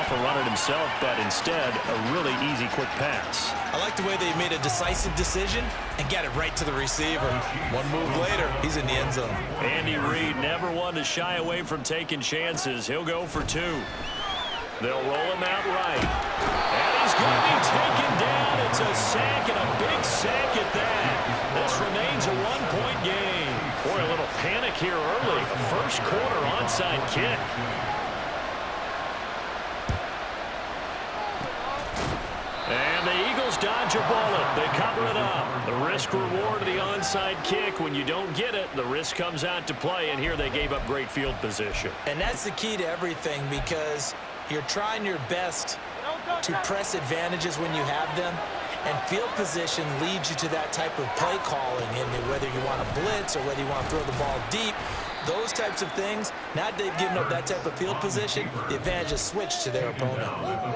for running himself, but instead a really easy quick pass. I like the way they made a decisive decision and got it right to the receiver. One move later, he's in the end zone. Andy Reid never one to shy away from taking chances. He'll go for 2. They'll roll him out right. And he's going to be taken down. It's a sack, and a big sack at that. This remains a 1-point game. Boy, a little panic here early. A first quarter onside kick. And the Eagles dodge a bullet. They cover it up. The risk-reward of the onside kick. When you don't get it, the risk comes out to play, and here they gave up great field position. And that's the key to everything, because you're trying your best to press advantages when you have them, and field position leads you to that type of play calling, and whether you want to blitz or whether you want to throw the ball deep, those types of things. Now that they've given up that type of field position, the advantage is switched to their opponent.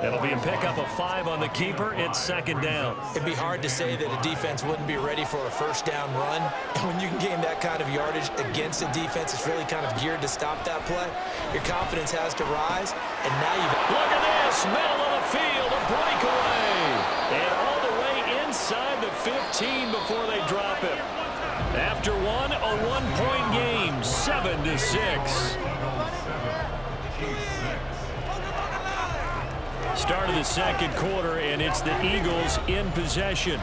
It'll be a pickup of 5 on the keeper. It's 2nd down. It'd be hard to say that a defense wouldn't be ready for a first down run. And when you can gain that kind of yardage against a defense that's really kind of geared to stop that play, your confidence has to rise. And now you've... Look at this. Middle of the field. A breakaway. And all the way inside the 15 before they drop it. After one, a 1-point game, 7-6. Start of the second quarter, and it's the Eagles in possession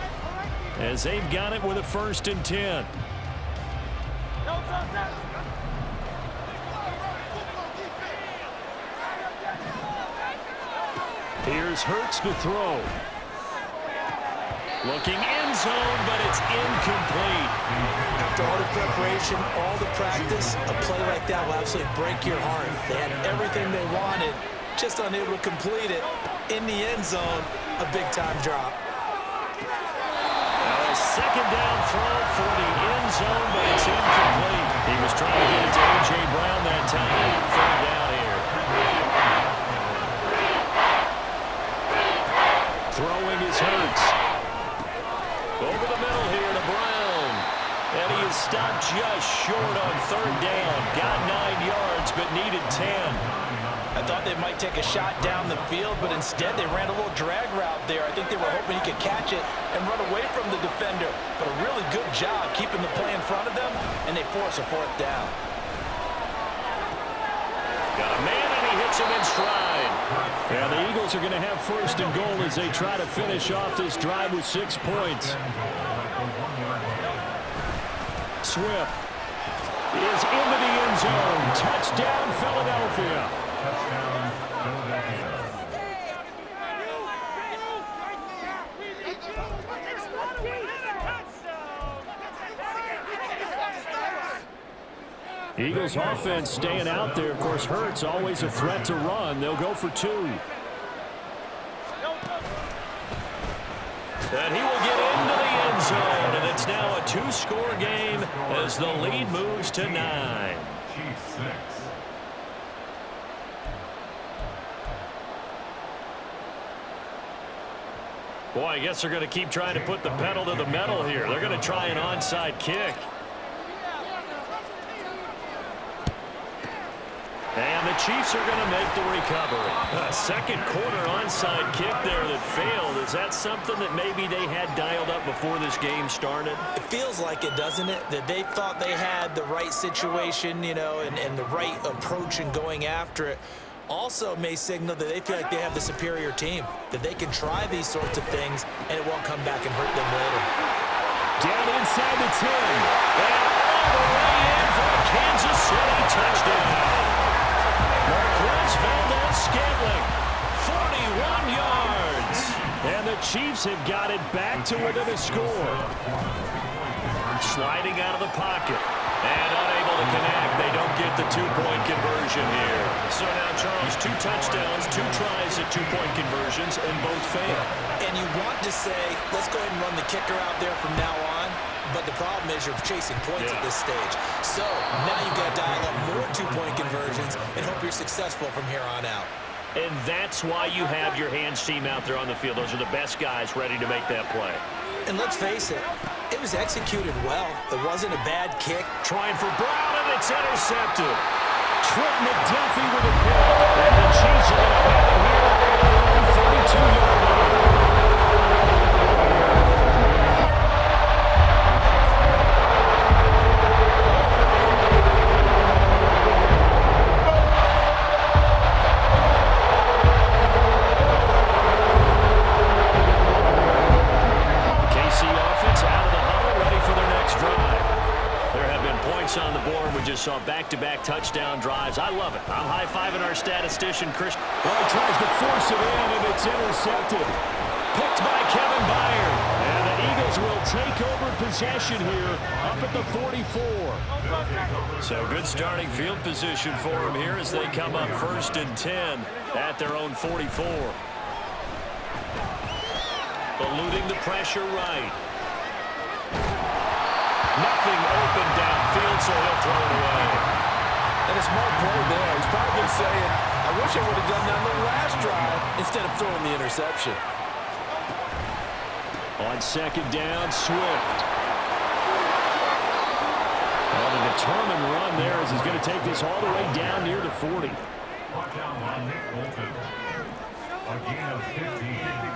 as they've got it with a 1st and 10. Here's Hurts to throw. Looking end zone, but it's incomplete. After all the preparation, all the practice, a play like that will absolutely break your heart. They had everything they wanted, just unable to complete it. In the end zone, a big-time drop. A 2nd down throw for the end zone, but it's incomplete. He was trying to get it to A.J. Brown that time. 3rd down here. Throwing is Hurts. Over the middle here to Brown. And he is stopped just short on 3rd down. Got 9 yards, but needed 10. I thought they might take a shot down the field, but instead they ran a little drag route there. I think they were hoping he could catch it and run away from the defender. But a really good job keeping the play in front of them, and they force a 4th down. Got a man, and he hits him in stride. And the Eagles are going to have 1st and goal as they try to finish off this drive with 6 points. Swift is into the end zone. Touchdown, Philadelphia. Eagles offense staying out there. Of course, Hurts always a threat to run. They'll go for 2. And he will get into the end zone, and it's now a 2-score game as the lead moves to 9. Boy, I guess they're going to keep trying to put the pedal to the metal here. They're going to try an onside kick. And the Chiefs are going to make the recovery. A second quarter onside kick there that failed. Is that something that maybe they had dialed up before this game started? It feels like it, doesn't it? That they thought they had the right situation, you know, and the right approach in going after it. Also may signal that they feel like they have the superior team, that they can try these sorts of things and it won't come back and hurt them later. Down inside the 10. And all the way in for a Kansas City touchdown. Marquez Valdes-Scantling, 41 yards. And the Chiefs have got it back to within a score. Sliding out of the pocket. And unable to connect. They don't get the 2-point conversion here. So now, Charles, 2 touchdowns, 2 tries at 2-point conversions, and both fail. And you want to say, let's go ahead and run the kicker out there from now on. But the problem is you're chasing points at this stage. So now you've got to dial up more 2-point conversions and hope you're successful from here on out. And that's why you have your hands team out there on the field. Those are the best guys ready to make that play. And let's face it, it was executed well. It wasn't a bad kick. Trying for Brown, and it's intercepted. Trent McDuffie with a pick. And the Chiefs are going to have it here back-to-back touchdown drives. I love it. I'm high-fiving our statistician, Christian. Well, he tries to force it in, and it's intercepted. Picked by Kevin Byard. And the Eagles will take over possession here up at the 44. So good starting field position for them here as they come up 1st and 10 at their own 44. Eluding the pressure right. Nothing open downfield, so he'll throw it away. And a smart play there. He's probably saying, I wish I would have done that on the last drive instead of throwing the interception. On 2nd down, Swift. Well, the determined run there as he's going to take this all the way down near the 40.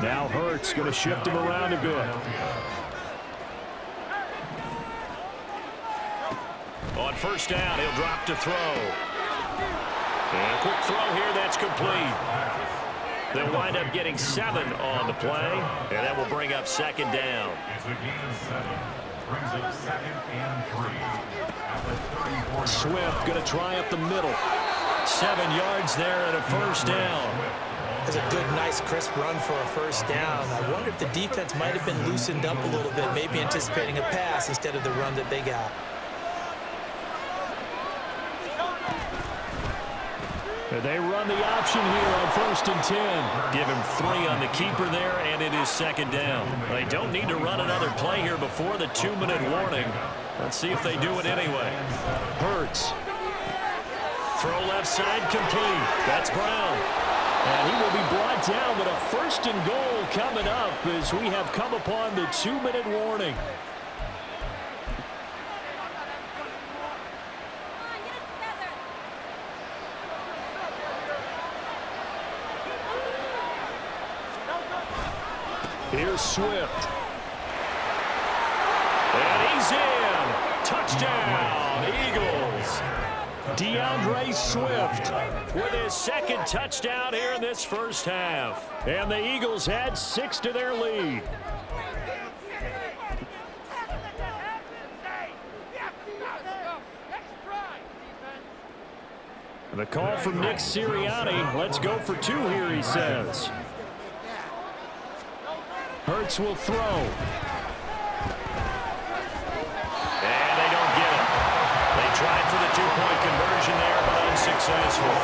Now Hurts going to shift him around a bit. On 1st down, he'll drop to throw. And a quick throw here, that's complete. They'll wind up getting 7 on the play, and that will bring up 2nd down. It's a gain of 7. Brings up 2nd and 3. Swift going to try up the middle. 7 yards there and a 1st down. That's a good, nice, crisp run for a 1st down. I wonder if the defense might have been loosened up a little bit, maybe anticipating a pass instead of the run that they got. They run the option here on 1st and 10. Give him 3 on the keeper there, and it is 2nd down. They don't need to run another play here before the 2-minute warning. Let's see if they do it anyway. Hurts. Throw left side complete. That's Brown. And he will be brought down with a 1st and goal coming up as we have come upon the 2-minute warning. Here's Swift. And he's in. Touchdown, Eagles. DeAndre Swift with his 2nd touchdown here in this 1st half. And the Eagles add 6 to their lead. The call from Nick Sirianni. Let's go for 2 here, he says. Hurts will throw. And they don't get it. They tried for the 2-point conversion there, but unsuccessful.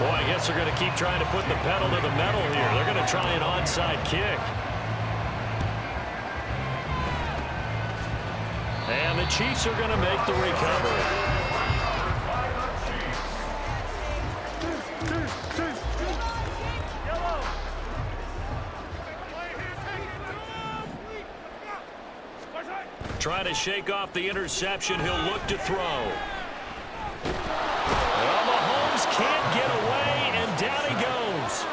Boy, I guess they're going to keep trying to put the pedal to the metal here. They're going to try an onside kick. And the Chiefs are going to make the recovery. Trying to shake off the interception. He'll look to throw. Well, Mahomes can't get away, and down he goes.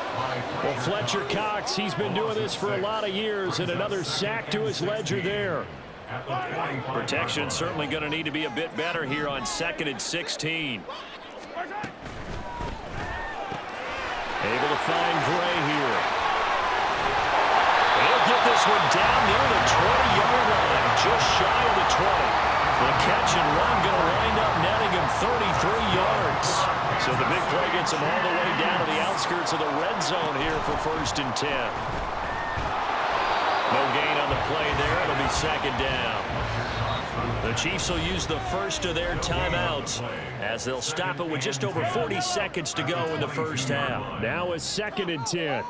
Well, Fletcher Cox, he's been doing this for a lot of years, and another sack to his ledger there. Protection certainly going to need to be a bit better here on 2nd and 16. Able to find Gray here. They'll get this one down near the 20-yard line, just shy of the 20. The catch and run going to wind up netting him 33 yards. So the big play gets him all the way down to the outskirts of the red zone here for 1st and 10. No gain on the play there. It'll be 2nd down. The Chiefs will use the first of their timeouts as they'll stop it with just over 40 seconds to go in the 1st half. Now a 2nd and 10.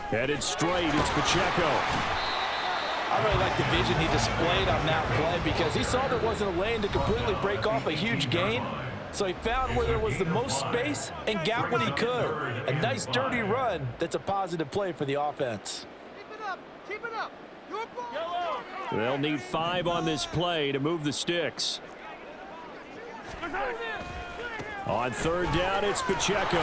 Headed straight, it's Pacheco. I really like the vision he displayed on that play because he saw there wasn't a lane to completely break off a huge gain. So he found where there was the most space and got what he could. A nice dirty run that's a positive play for the offense. Keep it up. Keep it up. Your ball. They'll need 5 on this play to move the sticks. On 3rd down, it's Pacheco.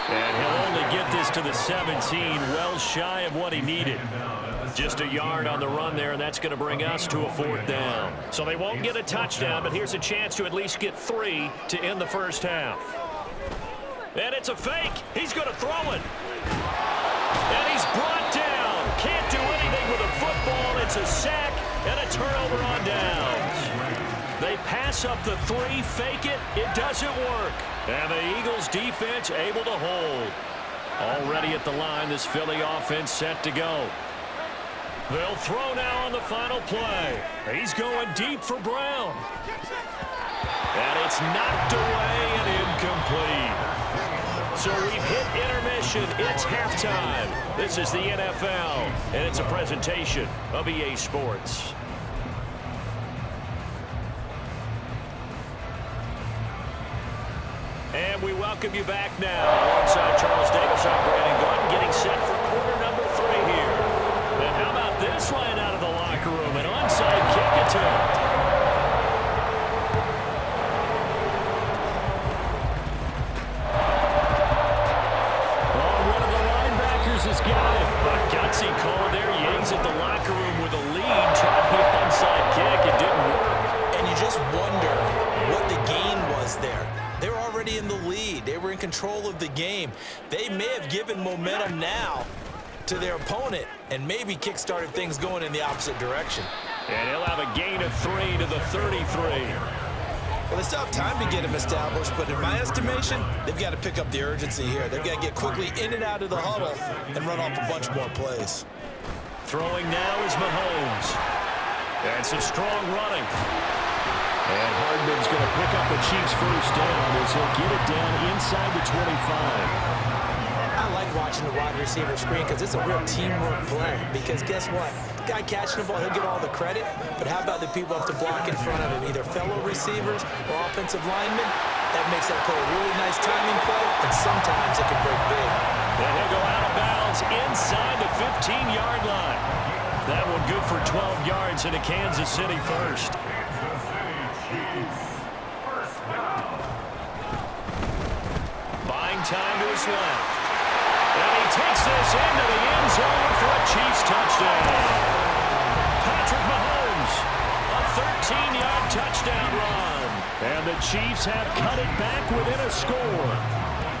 And he'll only get this to the 17, well shy of what he needed. Just a yard on the run there, and that's going to bring us to a 4th down. So they won't get a touchdown, but here's a chance to at least get 3 to end the 1st half. And it's a fake. He's going to throw it. And he's brought down. Can't do anything with a football. It's a sack. And a turnover on downs. They pass up the 3, fake it. It doesn't work. And the Eagles defense able to hold. Already at the line, this Philly offense set to go. They'll throw now on the final play. He's going deep for Brown. And it's knocked away and incomplete. So we've hit intermission. It's halftime. This is the NFL, and it's a presentation of EA Sports. And we welcome you back now. Alongside Charles Davis, I'm Brandon Gordon, getting set for quarter number 3 here. And how about this line out of the locker room? An onside kick attempt. Has got it. A gutsy call there. Yanks at the locker room with a lead. Tried the onside kick. It didn't work. And you just wonder what the gain was there. They were already in the lead. They were in control of the game. They may have given momentum now to their opponent and maybe kick-started things going in the opposite direction. And he'll have a gain of 3 to the 33. Well, they still have time to get him established, but in my estimation, they've got to pick up the urgency here. They've got to get quickly in and out of the huddle and run off a bunch more plays. Throwing now is Mahomes. And some strong running. And Hardman's going to pick up the Chiefs' first down as he'll get it down inside the 25. I like watching the wide receiver screen because it's a real teamwork play. Because guess what? The guy catching the ball, he'll get all the credit. But how about the people have to block in front of him, either fellow receivers or offensive linemen? That makes that play a really nice timing play, and sometimes it can break big. And he'll go out of bounds inside the 15-yard line. That one good for 12 yards into Kansas City first. Buying time to his left. And he takes this into the end zone for a Chiefs touchdown. Patrick Mahomes, a 13-yard touchdown run. And the Chiefs have cut it back within a score.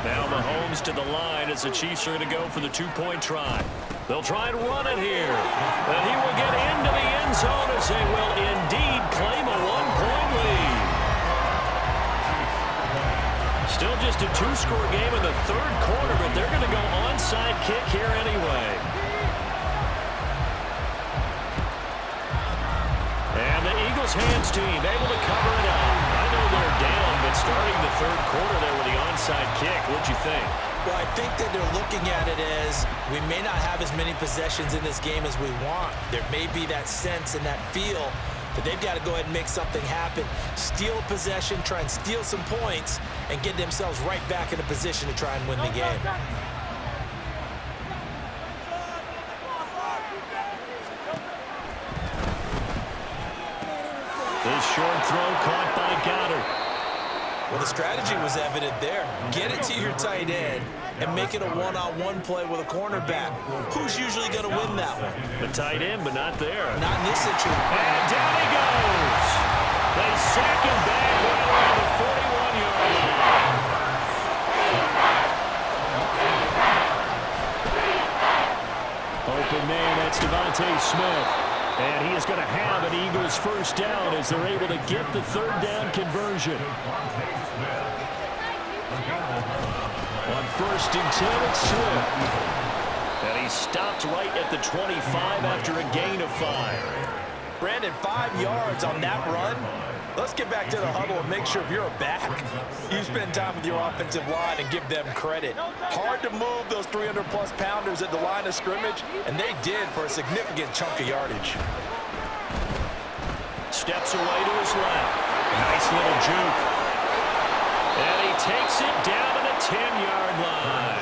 Now Mahomes to the line as the Chiefs are going to go for the 2-point try. They'll try and run it here. And he will get into the end zone as they will indeed claim a 1-point lead. Still just a 2-score game in the third quarter, but they're going to go onside kick here anyway. And the Eagles hands team able to cover it up. I know they're down, but starting the third quarter there with the onside kick, what'd you think? Well, I think that they're looking at it as we may not have as many possessions in this game as we want. There may be that sense and that feel that they've got to go ahead and make something happen, steal a possession, try and steal some points, and get themselves right back in a position to try and win the game. This short throw caught by Goddard. Well, the strategy was evident there. Get it to your tight end and make it a one-on-one play with a cornerback. Who's usually going to win that one? The tight end, but not there. Not in this situation. And down he goes. They sack him back right around the 41-yard line. Open man, that's Devontae Smith. And he is going to have an Eagles first down as they're able to get the third down conversion. On 1st and 10, it's Swift. And he stopped right at the 25 after a gain of 5. Brandon, 5 yards on that run. Let's get back to the huddle and make sure if you're a back, you spend time with your offensive line and give them credit. Hard to move those 300-plus pounders at the line of scrimmage, and they did for a significant chunk of yardage. Steps away to his left. Nice little juke. And he takes it down to the 10-yard line.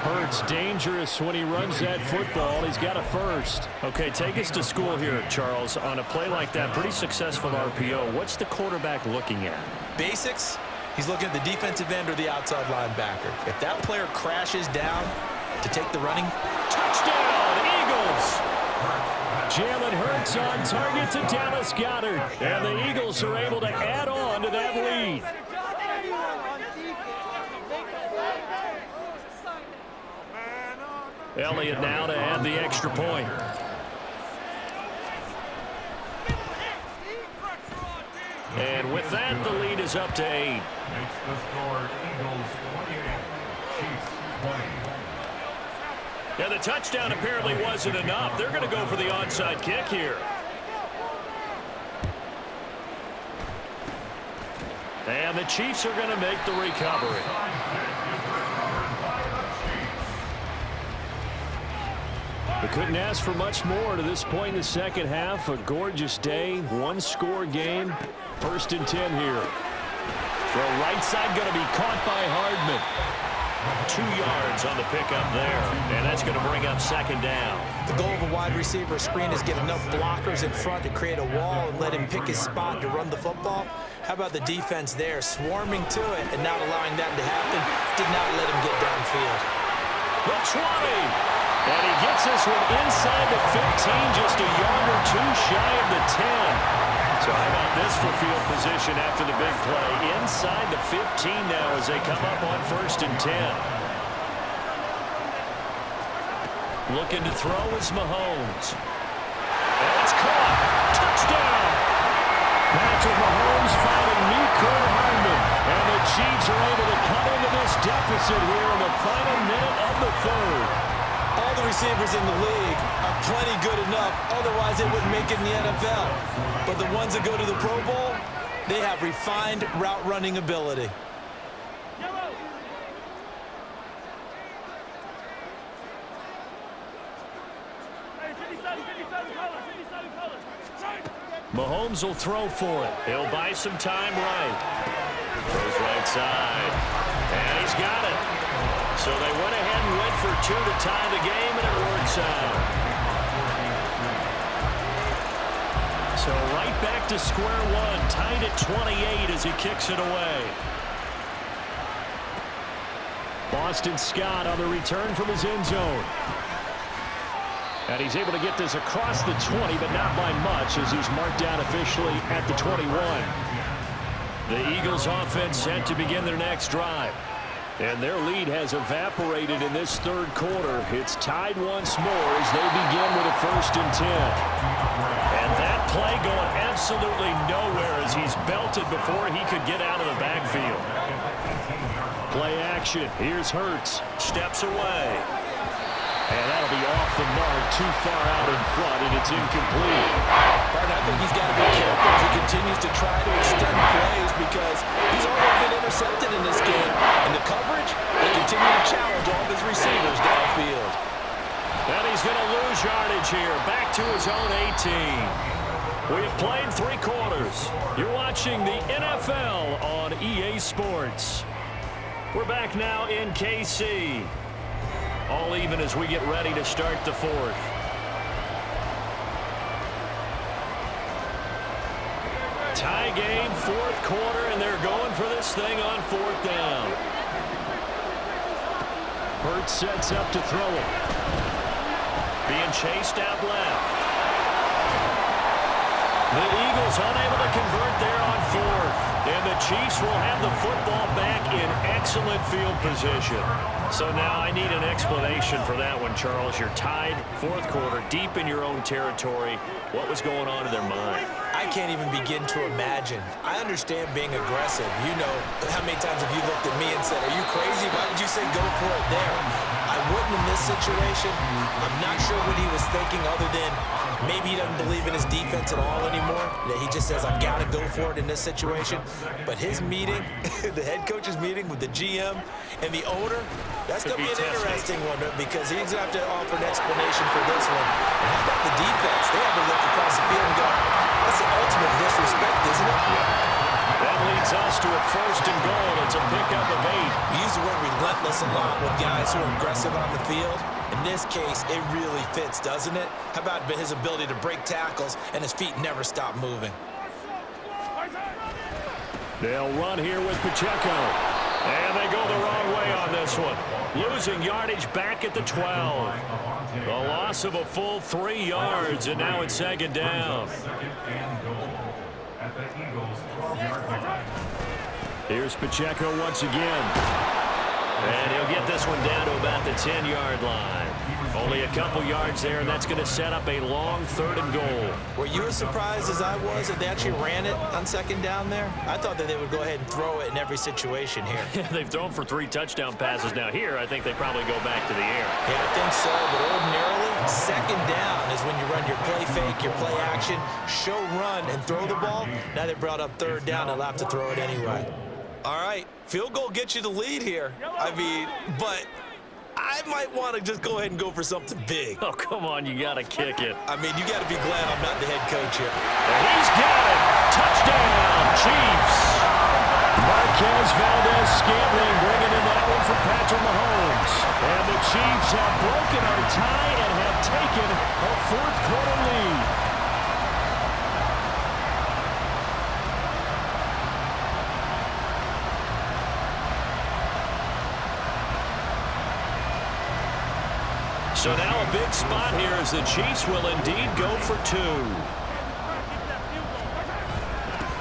Hurts dangerous when he runs that football. He's got a first. Okay, take us to school here, Charles. On a play like that, pretty successful RPO. What's the quarterback looking at? Basics, he's looking at the defensive end or the outside linebacker. If that player crashes down to take the running, touchdown, Eagles! Jalen Hurts on target to Dallas Goedert. And the Eagles are able to add on to that lead. Elliott now to add the extra point. And with that, the lead is up to 8. Makes the score Eagles 28, Chiefs 20. Yeah, the touchdown apparently wasn't enough. They're going to go for the onside kick here. And the Chiefs are going to make the recovery. We couldn't ask for much more to this point in the second half. A gorgeous day, one-score game. 1st and 10 here. Throw right side going to be caught by Hardman. 2 yards on the pickup there, and that's going to bring up 2nd down. The goal of a wide receiver screen is get enough blockers in front to create a wall and let him pick his spot to run the football. How about the defense there, swarming to it and not allowing that to happen? Did not let him get downfield. The 20, and he gets this one inside the 15, just a yard or 2 shy of the 10. So how about this for field position after the big play? Inside the 15 now as they come up on 1st and 10. Looking to throw is Mahomes. And it's caught. Touchdown. Patrick Mahomes finding Mecole Hardman. And the Chiefs are able to cut into this deficit here in the final minute of the 3rd. All the receivers in the league are plenty good enough, otherwise they wouldn't make it in the NFL. But the ones that go to the Pro Bowl, they have refined route running ability. Mahomes will throw for it. He'll buy some time right. Throws right side. And he's got it. So they went ahead and went for 2 to tie the game, and it works out. So right back to square one, tied at 28 as he kicks it away. Boston Scott on the return from his end zone. And he's able to get this across the 20, but not by much as he's marked down officially at the 21. The Eagles offense set to begin their next drive. And their lead has evaporated in this 3rd quarter. It's tied once more as they begin with a 1st and 10. And that play going absolutely nowhere as he's belted before he could get out of the backfield. Play action. Here's Hurts. Steps away. And that'll be off the mark, too far out in front, and it's incomplete. Martin, I think he's got to be careful as he continues to try to extend plays because he's already been intercepted in this game. And the coverage, they continue to challenge all of his receivers downfield. And he's going to lose yardage here, back to his own 18. We have played 3 quarters. You're watching the NFL on EA Sports. We're back now in KC. All even as we get ready to start the 4th. Tie game, 4th quarter, and they're going for this thing on 4th down. Hurts sets up to throw it. Being chased out left. The Eagles unable to convert there on 4th. And the Chiefs will have the football back in excellent field position. So now I need an explanation for that one, Charles. You're tied, 4th quarter, deep in your own territory. What was going on in their mind? I can't even begin to imagine. I understand being aggressive. You know, how many times have you looked at me and said, are you crazy? Why would you say go for it there? I wouldn't in this situation. I'm not sure what he was thinking other than maybe he doesn't believe in his defense at all anymore. That he just says, I've got to go for it in this situation. But his meeting, the head coach's meeting with the GM and the owner, that's going to be an interesting one because he's going to have to offer an explanation for this one. And how about the defense? They have to look across the field and go, that's the ultimate disrespect, isn't it? That leads us to a 1st and goal. It's a pickup of 8. We use the word relentless a lot with guys who are aggressive on the field. In this case, it really fits, doesn't it? How about his ability to break tackles and his feet never stop moving? They'll run here with Pacheco. And they go the wrong way on this one. Losing yardage back at the 12. The loss of a full 3 yards, and now it's 2nd down. Here's Pacheco once again. And he'll get this one down to about the 10-yard line. Only a couple yards there, and that's going to set up a long 3rd and goal. Were you as surprised as I was that they actually ran it on 2nd down there? I thought that they would go ahead and throw it in every situation here. They've thrown for 3 touchdown passes. Now here, I think they probably go back to the air. Yeah, I think so, but ordinarily, 2nd down is when you run your play fake, your play action, show run, and throw the ball. Now they brought up 3rd down, they'll have to throw it anyway. All right, field goal gets you the lead here. I mean, but I might want to just go ahead and go for something big. Oh, come on, you got to kick it. I mean, you got to be glad I'm not the head coach here. And he's got it. Touchdown, Chiefs. Marquez Valdes-Scantling bringing in that one for Patrick Mahomes. And the Chiefs have broken our tie and have taken a 4th quarter lead. So now a big spot here as the Chiefs will indeed go for 2.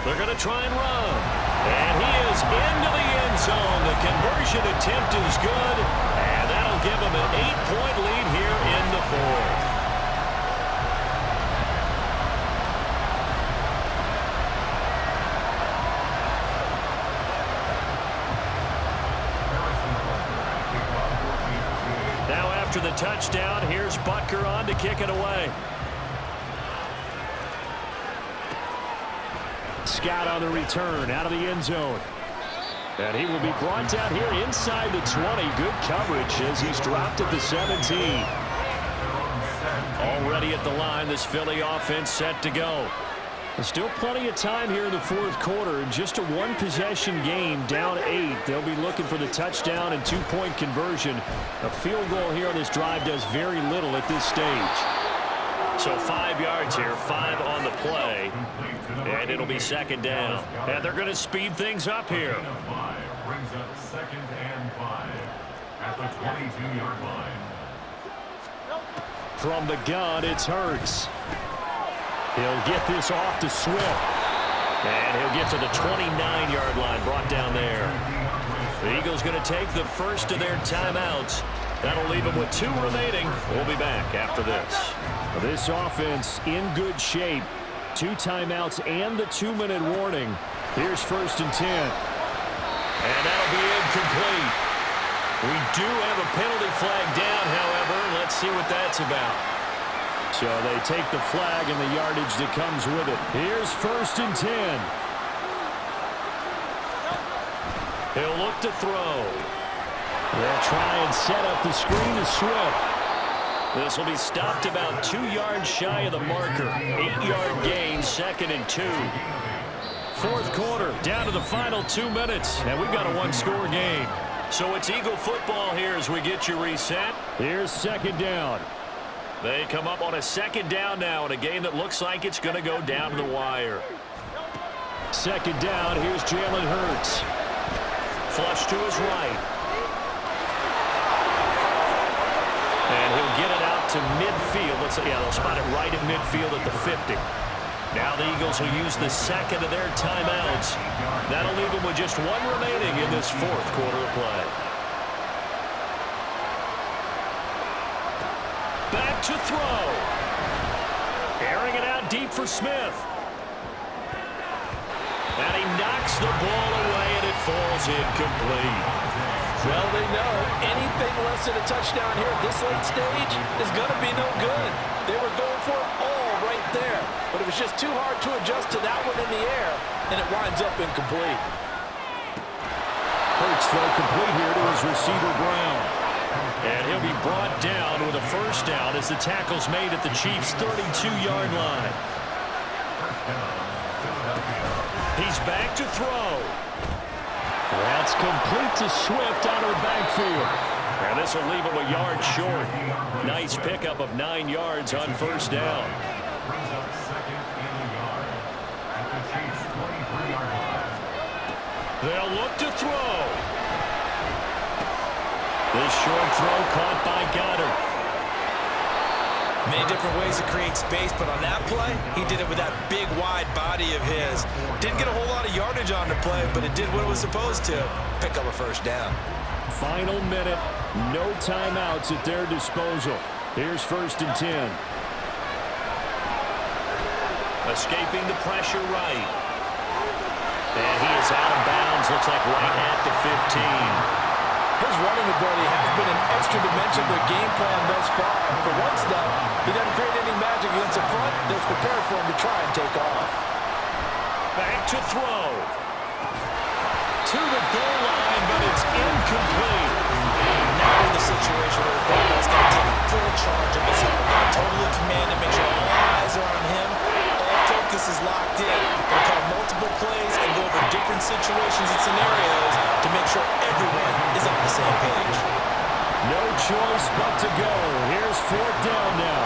They're going to try and run. And he is into the end zone. The conversion attempt is good. And that'll give him an 8-point lead here in the 4th. After the touchdown, here's Butker on to kick it away. Scott on the return out of the end zone. And he will be brought down here inside the 20. Good coverage as he's dropped at the 17. Already at the line, this Philly offense set to go. There's still plenty of time here in the 4th quarter. Just a 1-possession game, down 8. They'll be looking for the touchdown and 2-point conversion. A field goal here on this drive does very little at this stage. So 5 yards here, 5 on the play. And it'll be 2nd down. And they're going to speed things up here. Brings up 2nd and 5 at the 22-yard line. From the gun, it's Hurts. He'll get this off to Swift. And he'll get to the 29-yard line, brought down there. The Eagles going to take the first of their timeouts. That'll leave them with 2 remaining. We'll be back after this. This offense in good shape. 2 timeouts and the 2-minute warning. Here's 1st and 10. And that'll be incomplete. We do have a penalty flag down, however. Let's see what that's about. So they take the flag and the yardage that comes with it. Here's 1st and 10. He'll look to throw. They'll try and set up the screen to Swift. This will be stopped about 2 yards shy of the marker. 8-yard gain, 2nd and 2. 4th quarter, down to the final 2 minutes, and we've got a 1-score game. So it's Eagle football here as we get you reset. Here's 2nd down. They come up on a 2nd down now in a game that looks like it's going to go down to the wire. 2nd down, here's Jalen Hurts. Flush to his right. And he'll get it out to midfield. They'll spot it right at midfield at the 50. Now the Eagles will use the 2nd of their timeouts. That'll leave them with just 1 remaining in this 4th quarter of play. Back to throw. Airing it out deep for Smith. And he knocks the ball away, and it falls incomplete. Well, they know anything less than a touchdown here at this late stage is going to be no good. They were going for it all right there, but it was just too hard to adjust to that one in the air, and it winds up incomplete. Hurts throw complete here to his receiver, Brown. And he'll be brought down with a 1st down as the tackle's made at the Chiefs' 32-yard line. He's back to throw. That's complete to Swift out of the backfield. And this will leave him a yard short. Nice pickup of 9 yards on 1st down. Brings up 2nd and a yard at the Chiefs' 23-yard line. They'll look to throw. This short throw caught by Goddard. Many different ways to create space, but on that play, he did it with that big, wide body of his. Didn't get a whole lot of yardage on the play, but it did what it was supposed to. Pick up a 1st down. Final minute, no timeouts at their disposal. Here's 1st and 10. Escaping the pressure right. And he is out of bounds. Looks like right at the 15. His running ability has been an extra dimension of their game plan thus far. For once, though, he doesn't create any magic against the front that's prepared for him to try and take off. Back to throw. To the goal line, but it's incomplete. Now in the situation where the quarterback's got to take full charge of his health. Got totally commanded, make sure all eyes are on him. All focus is locked in. They'll call multiple plays and go over different situations and scenarios to make sure everyone is on the same page. No choice but to go. Here's 4th down now.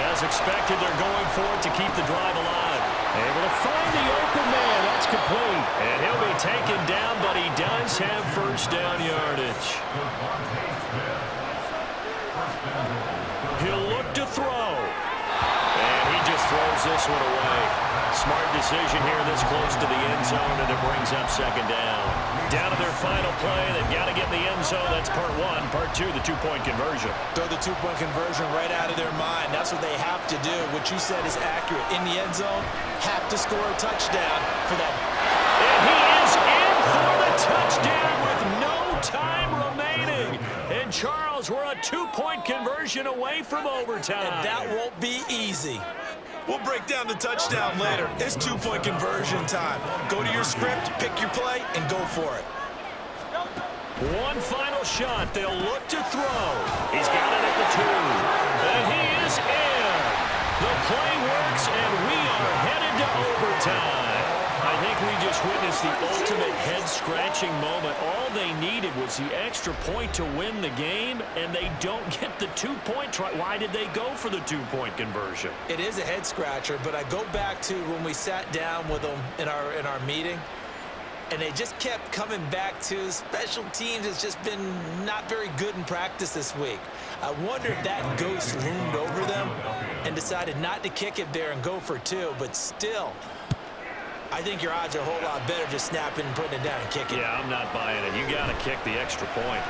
As expected, they're going for it to keep the drive alive. Able to find the open man. That's complete. And he'll be taken down, but he does have 1st down yardage. He'll look to throw. And he just throws this one away. Smart decision here this close to the end zone, and it brings up 2nd down. Down to their final play. They've got to get in the end zone. That's part 1. Part 2, the 2-point conversion. Throw the 2-point conversion right out of their mind. That's what they have to do. What you said is accurate. In the end zone, have to score a touchdown for that. And he is in for the touchdown with no time remaining. And Charles, we're a 2-point conversion away from overtime. And that won't be easy. We'll break down the touchdown later. It's 2-point conversion time. Go to your script, pick your play, and go for it. One final shot. They'll look to throw. He's got it at the 2. And he is in. The play works, and we are headed to overtime. I think we just witnessed the ultimate head-scratching moment. All they needed was the extra point to win the game, and they don't get the 2-point try. Why did they go for the 2-point conversion? It is a head-scratcher, but I go back to when we sat down with them in our meeting, and they just kept coming back to special teams has just been not very good in practice this week. I wonder if that ghost loomed over them and decided not to kick it there and go for 2, but still, I think your odds are a whole lot better just snapping and putting it down and kicking. Yeah, I'm not buying it. You got to kick the extra point.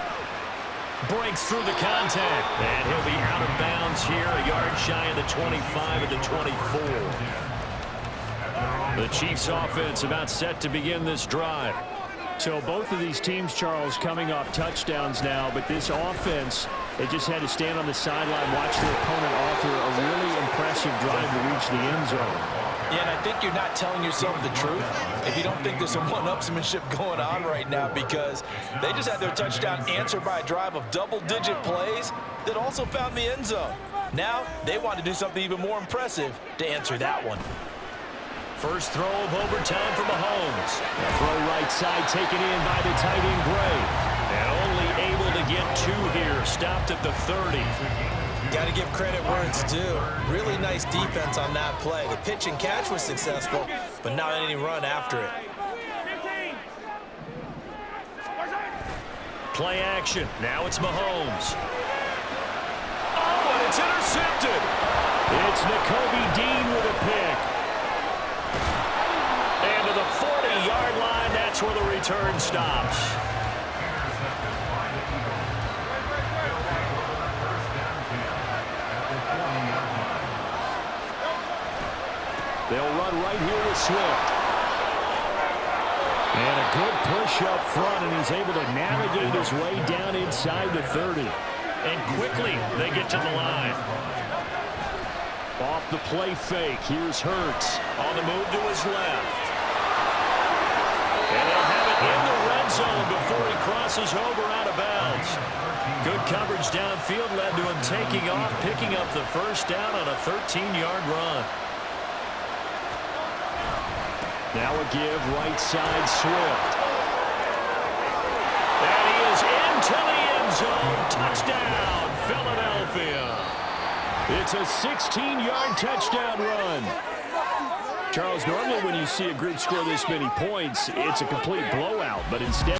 Breaks through the contact, and he'll be out of bounds here, a yard shy of the 25 of the 24. The Chiefs offense about set to begin this drive. So both of these teams, Charles, coming off touchdowns now, but this offense, they just had to stand on the sideline, watch their opponent author a really impressive drive to reach the end zone. Yeah, and I think you're not telling yourself the truth if you don't think there's some one-upsmanship going on right now, because they just had their touchdown answered by a drive of double-digit plays that also found the end zone. Now they want to do something even more impressive to answer that one. First throw of overtime for Mahomes. Throw right side taken in by the tight end Gray. And only able to get 2 here. Stopped at the 30. Got to give credit where it's due. Really nice defense on that play. The pitch and catch was successful, but not any run after it. Play action. Now it's Mahomes. Oh, and it's intercepted. It's Nakobe Dean with a pick. And to the 40-yard line, that's where the return stops. They'll run right here with Swift. And a good push up front, and he's able to navigate his way down inside the 30. And quickly, they get to the line. Off the play fake, here's Hurts. On the move to his left. And they'll have it in the red zone before he crosses over out of bounds. Good coverage downfield led to him taking off, picking up the first down on a 13-yard run. Now a give, right side, Swift. And he is into the end zone. Touchdown, Philadelphia. It's a 16-yard touchdown run. Charles, normally when you see a group score this many points, it's a complete blowout, but instead